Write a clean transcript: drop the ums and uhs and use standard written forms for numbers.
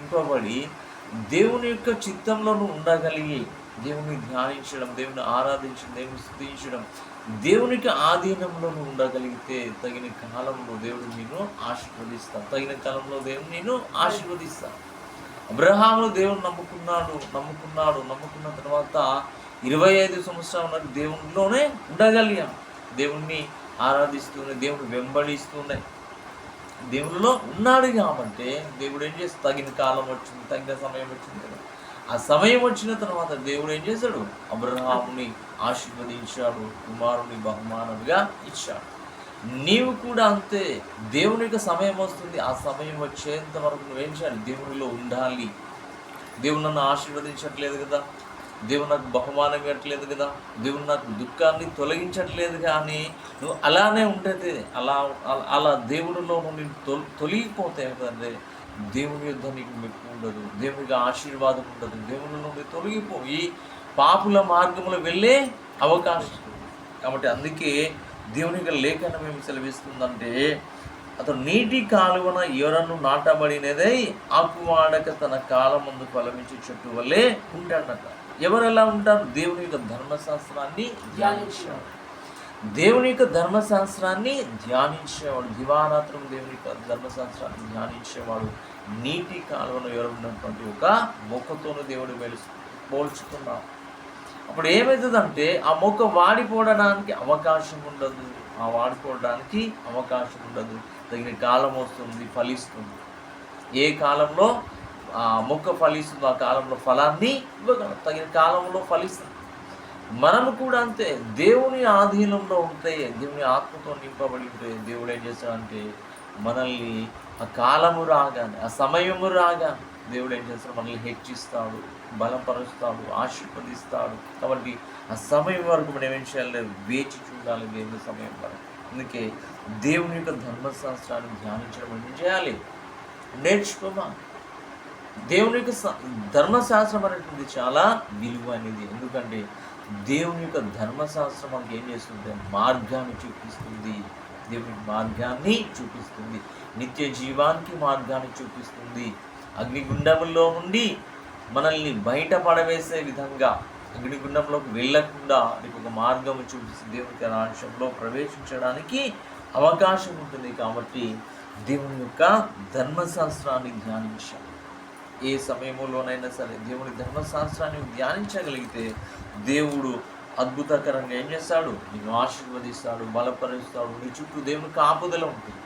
నింపబడి దేవుని యొక్క చిత్తంలో నువ్వు ఉండగలిగి దేవుని ధ్యానించడం, దేవుని ఆరాధించడం, దేవుని స్తుతించడం, దేవునికి ఆధీనంలో నువ్వు ఉండగలిగితే తగిన కాలంలో దేవుడు నిన్ను ఆశీర్వదిస్తాడు. తగిన కాలంలో దేవుడు నిన్ను ఆశీర్వదిస్తాడు. అబ్రహామును దేవుడు నమ్ముకున్న తర్వాత 25 సంవత్సరాల వరకు దేవునిలోనే ఉండగలిగాం. దేవుణ్ణి ఆరాధిస్తూనే, దేవుని వెంబడిస్తూనే దేవునిలో ఉన్నాడు. కాబట్టి దేవుడు ఏం చేస్తాడు, తగిన కాలం వచ్చింది, తగిన సమయం వచ్చింది కదా. ఆ సమయం వచ్చిన తర్వాత దేవుడు ఏం చేశాడు, అబ్రహాముని ఆశీర్వదించాడు, కుమారుని బహుమానంగా ఇచ్చాడు. నీవు కూడా అంతే. దేవుని యొక్క సమయం వస్తుంది, ఆ సమయం వచ్చేంత వరకు నువ్వేం చేయాలి, దేవునిలో ఉండాలి. దేవుడు నన్ను ఆశీర్వదించట్లేదు కదా, దేవుడు నాకు బహుమానం ఇవ్వట్లేదు కదా, దేవుడు నాకు దుఃఖాన్ని తొలగించట్లేదు, కానీ నువ్వు అలానే ఉంటే అలా దేవుడిలో నువ్వు తొలగిపోతే కదండి, దేవుని యుద్ధ నీకు మెప్పు ఉండదు, దేవునికి ఆశీర్వాదం ఉండదు. దేవుని నుండి తొలగిపోయి పాపుల మార్గంలో వెళ్ళే అవకాశం. కాబట్టి అందుకే దేవుని యొక్క లేఖనం ఏమి సెలవిస్తుందంటే, అతను నీటి కాలువన ఎవరನ್ನು నాటబడినదై ఆకువాడక తన కాలం ముందు ఫలమించే చెట్టు వల్లే ఉంటాడట. ఎవరు ఎలా ఉంటారు, దేవుని యొక్క ధర్మశాస్త్రాన్ని ధ్యానించేవాడు. దేవుని యొక్క ధర్మశాస్త్రాన్ని ధ్యానించేవాడు, దివారాత్రం దేవుని యొక్క ధర్మశాస్త్రాన్ని ధ్యానించేవాడు నీటి కాలువను ఎవరు ఉన్నటువంటి ఒక మొక్కతోను దేవుడు పోల్చుతున్నాడు. అప్పుడు ఏమవుతుందంటే ఆ మొక్క వాడిపోవడానికి అవకాశం ఉండదు, తగిన కాలం వస్తుంది, ఫలిస్తుంది. ఏ కాలంలో ఆ మొక్క ఫలిస్తుందో ఆ కాలంలో ఫలాన్ని ఇవ్వగలరు, తగిన కాలంలో ఫలిస్తుంది. మనము కూడా అంతే. దేవుని ఆధీనంలో ఉంటే, దేవుని ఆత్మతో నింపబడి ఉంటే దేవుడు ఏం చేస్తాడంటే మనల్ని ఆ కాలము రాగానే, ఆ సమయము రాగానే దేవుడు ఏం చేస్తాడు, మనల్ని హెచ్చిస్తాడు, బలపరుస్తాడు, ఆశీర్వదిస్తాడు. కాబట్టి ఆ సమయం వరకు మనం ఏం చేయాలి, వేచి చూడాలి దేవుని సమయం వరకు. అందుకే దేవుని యొక్క ధర్మశాస్త్రాన్ని ధ్యానించడం ఏం చేయాలి, నేర్చుకోమా. దేవుని యొక్క ధర్మశాస్త్రం అనేటువంటి చాలా విలువైనది. ఎందుకంటే దేవుని యొక్క ధర్మశాస్త్రం మనకి ఏం చేస్తుంది, మార్గాన్ని చూపిస్తుంది, దేవుని మార్గాన్ని చూపిస్తుంది, నిత్య జీవానికి మార్గాన్ని చూపిస్తుంది. అగ్నిగుండంలో నుండి మనల్ని బయటపడవేసే విధంగా, అగ్నిగుండంలోకి వెళ్ళకుండా నీకు ఒక మార్గం చూపిస్తుంది. దేవుని రాజ్యంలో ప్రవేశించడానికి అవకాశం ఉంటుంది. కాబట్టి దేవుని యొక్క ధర్మశాస్త్రాన్ని ధ్యానించాలి. ఏ సమయంలోనైనా సరే దేవుని ధర్మశాస్త్రాన్ని ధ్యానించగలిగితే దేవుడు అద్భుతకరంగా ఏం చేస్తాడు, నిన్ను ఆశీర్వదిస్తాడు, బలపరుస్తాడు. నీ చుట్టూ దేవుని కాపుదల ఉంటుంది.